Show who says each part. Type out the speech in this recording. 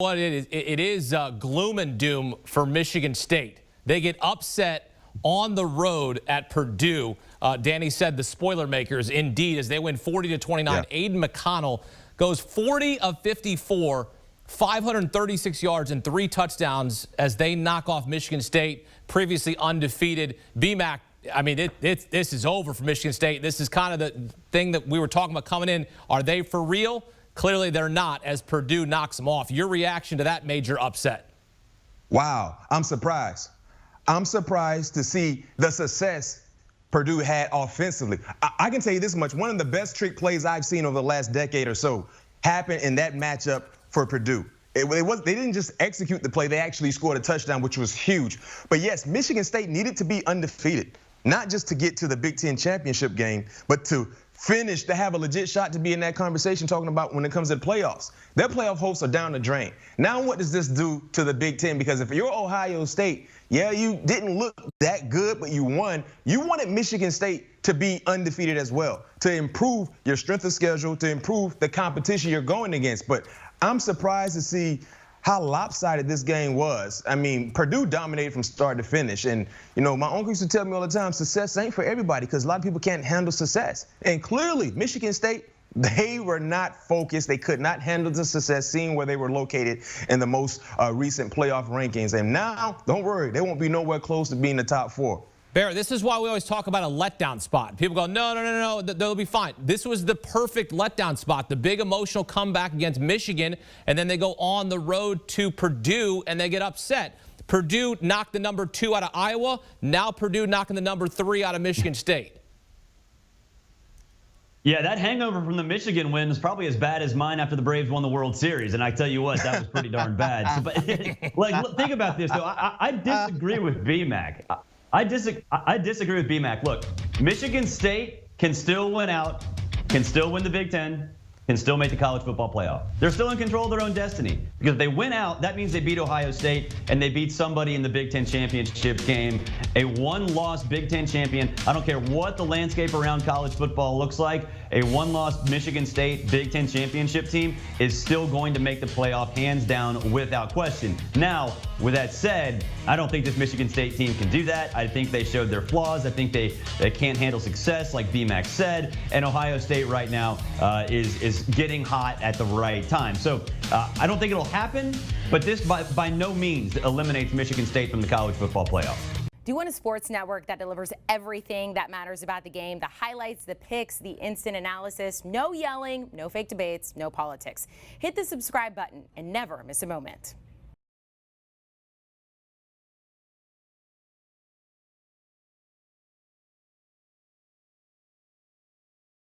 Speaker 1: What it is gloom and doom for Michigan State. They get upset on the road at Purdue. Danny said the spoiler makers, indeed, as they win 40-29.
Speaker 2: Yeah.
Speaker 1: Aiden McConnell goes 40 of 54, 536 yards and 3 touchdowns as they knock off Michigan State, previously undefeated. BMAC, I mean, this is over for Michigan State. This is kind of the thing that we were talking about coming in. Are they for real? Clearly they're not, as Purdue knocks them off. Your reaction to that major upset?
Speaker 2: Wow, I'm surprised. I'm surprised to see the success Purdue had offensively. I can tell you this much. One of the best trick plays I've seen over the last decade or so happened in that matchup for Purdue. They didn't just execute the play. They actually scored a touchdown, which was huge. But, yes, Michigan State needed to be undefeated, not just to get to the Big Ten championship game, but to finish, to have a legit shot to be in that conversation talking about when it comes to the playoffs. Their playoff hopes are down the drain. Now what does this do to the Big Ten? Because if you're Ohio State, yeah, you didn't look that good, but you won. You wanted Michigan State to be undefeated as well, to improve your strength of schedule, to improve the competition you're going against. But I'm surprised to see how lopsided this game was. I mean, Purdue dominated from start to finish. And, you know, my uncle used to tell me all the time, success ain't for everybody because a lot of people can't handle success. And clearly, Michigan State, they were not focused. They could not handle the success, seeing where they were located in the most recent playoff rankings. And now, don't worry, they won't be nowhere close to being the top 4.
Speaker 1: Barrett, this is why we always talk about a letdown spot. People go, no, they'll be fine. This was the perfect letdown spot, the big emotional comeback against Michigan, and then they go on the road to Purdue, and they get upset. Purdue knocked the number 2 out of Iowa. Now Purdue knocking the number 3 out of Michigan State.
Speaker 3: Yeah, that hangover from the Michigan win is probably as bad as mine after the Braves won the World Series, and I tell you what, that was pretty darn bad. So, but, like, think about this, though. I disagree with BMAC. I disagree with BMAC. Look, Michigan State can still win out, can still win the Big Ten, can still make the college football playoff. They're still in control of their own destiny. Because if they win out, that means they beat Ohio State and they beat somebody in the Big Ten championship game. A one-loss Big Ten champion. I don't care what the landscape around college football looks like. A one-loss Michigan State Big Ten championship team is still going to make the playoff hands down without question. Now, with that said, I don't think this Michigan State team can do that. I think they showed their flaws. I think they can't handle success, like BMAC said. And Ohio State right now is getting hot at the right time. So I don't think it'll happen, but this by no means eliminates Michigan State from the college football playoff.
Speaker 4: Do you want a sports network that delivers everything that matters about the game? The highlights, the picks, the instant analysis, no yelling, no fake debates, no politics. Hit the subscribe button and never miss a moment.